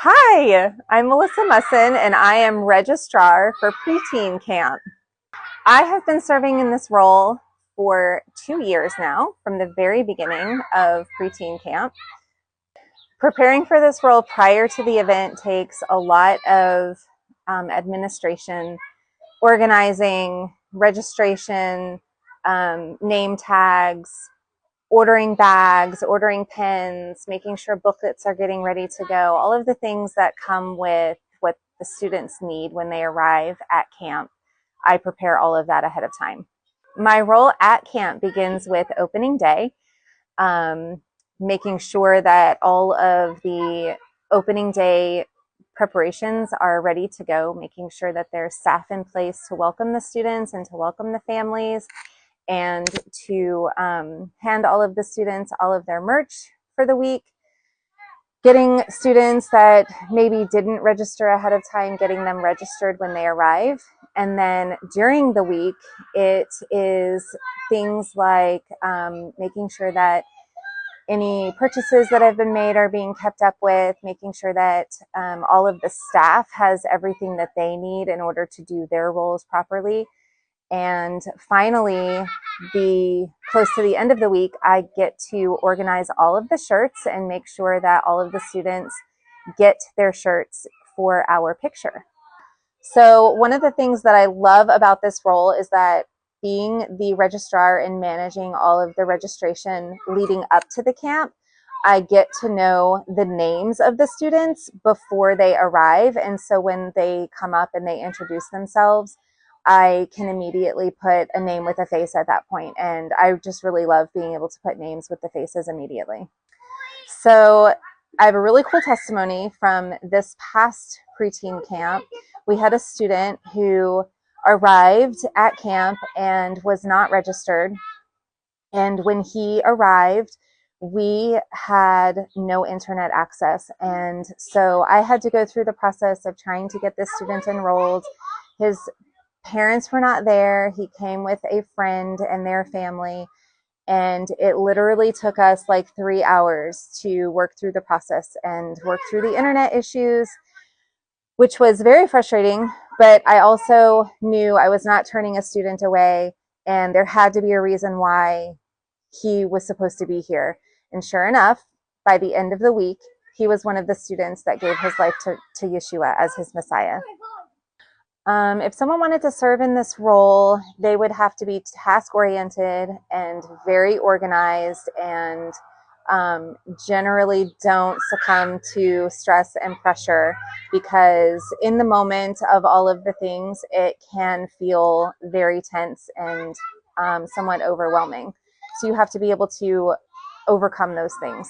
Hi, I'm Melissa Musson, and I am Registrar for Preteen Camp. I have been serving in this role for 2 years now, from the very beginning of Preteen Camp. Preparing for this role prior to the event takes a lot of administration, organizing, registration, name tags, ordering bags, ordering pens, making sure booklets are getting ready to go, all of the things that come with what the students need when they arrive at camp. I prepare all of that ahead of time. My role at camp begins with opening day, making sure that all of the opening day preparations are ready to go, making sure that there's staff in place to welcome the students and to welcome the families, and to hand all of the students all of their merch for the week, getting students that maybe didn't register ahead of time, getting them registered when they arrive. And then during the week, it is things like making sure that any purchases that have been made are being kept up with, making sure that all of the staff has everything that they need in order to do their roles properly. And finally, close to the end of the week, I get to organize all of the shirts and make sure that all of the students get their shirts for our picture. So one of the things that I love about this role is that being the registrar and managing all of the registration leading up to the camp, I get to know the names of the students before they arrive. And so when they come up and they introduce themselves, I can immediately put a name with a face at that point. And I just really love being able to put names with the faces immediately. So I have a really cool testimony from this past preteen camp. We had a student who arrived at camp and was not registered. And when he arrived, we had no internet access. And so I had to go through the process of trying to get this student enrolled. His parents were not there. He came with a friend and their family. And it literally took us like 3 hours to work through the process and work through the internet issues, which was very frustrating. But I also knew I was not turning a student away, and there had to be a reason why he was supposed to be here. And sure enough, by the end of the week, he was one of the students that gave his life to Yeshua as his Messiah. If someone wanted to serve in this role, they would have to be task-oriented and very organized, and generally don't succumb to stress and pressure, because in the moment of all of the things, it can feel very tense and somewhat overwhelming. So you have to be able to overcome those things.